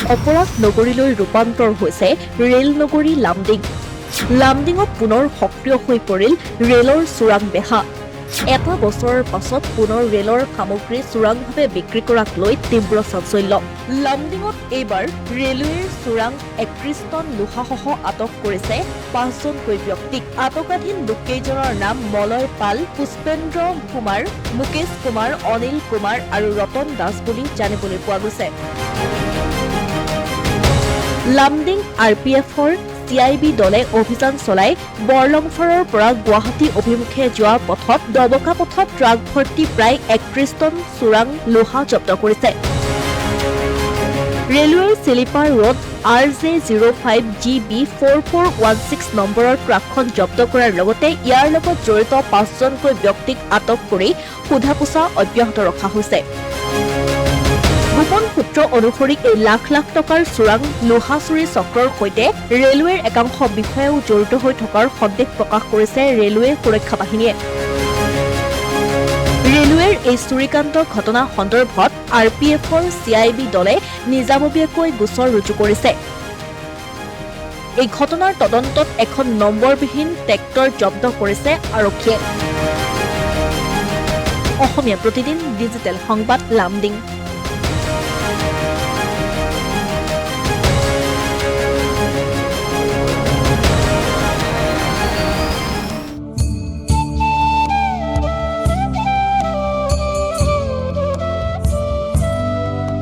অপৰাধ নগৰীলৈ ৰূপান্তৰ হৈছে ৰেল নগৰী লামডিং। লামডিঙত পুনৰ সক্ৰিয় হৈ পৰিল ৰেলৰ চোৰাং বেহা। এটা বছৰৰ পাছত পুনৰ ৰেলৰ সামগ্ৰী চোৰাংভাৱে বিক্ৰী কৰাক লৈ তীব্ৰ চাঞ্চল্য। লামডিঙত এইবাৰ ৰেলৱেৰ চোৰাং 31 টন লোহাসহ আটক কৰিছে 5জনকৈ ব্যক্তিক। আটকাধীন লোককেইজনৰ নাম মলয় পাল, পুষ্পেন্দ্ৰ কুমাৰ, মুকেশ কুমাৰ, অনিল কুমাৰ আৰু ৰতন দাস বুলি জানিবলৈ পোৱা গৈছে। লামডিং RPFৰ CIB দলে অভিযান চলাই বৰলংফাৰৰ পৰা গুৱাহাটী অভিমুখে যোৱা পথত দবকা পথত ট্ৰাক ভৰ্তি প্ৰায় 31 টন চোৰাং লোহা জব্দ কৰিছে। ৰেলৱেৰ চিলিপাৰ ৰোড RJ05GB 4416 নম্বৰৰ ট্ৰাকখন জব্দ কৰাৰ লগতে ইয়াৰ লগত জড়িত 5জনকৈ ব্যক্তিক আটক কৰি সোধা পোছা অব্যাহত ৰখা হৈছে। গোপন সূত্ৰ অনুসৰি এই লাখ লাখ টকাৰ চোৰাং লোহা চুৰি চক্ৰৰ সৈতে ৰেলৱেৰ একাংশ বিষয়াও জড়িত হৈ থকাৰ সন্দেহ প্ৰকাশ কৰিছে ৰেলৱে সুৰক্ষা বাহিনীয়ে। ৰেলৱেৰ এই চুৰিকাণ্ডৰ ঘটনা সন্দৰ্ভত RPFৰ CIB দলে নিজাববীয়াকৈ গোচৰ ৰুজু কৰিছে। এই ঘটনাৰ তদন্তত এখন নম্বৰবিহীন ট্ৰেক্টৰ জব্দ কৰিছে আৰক্ষীয়ে। অসমীয়া প্ৰতিদিন ডিজিটেল সংবাদ লামডিং।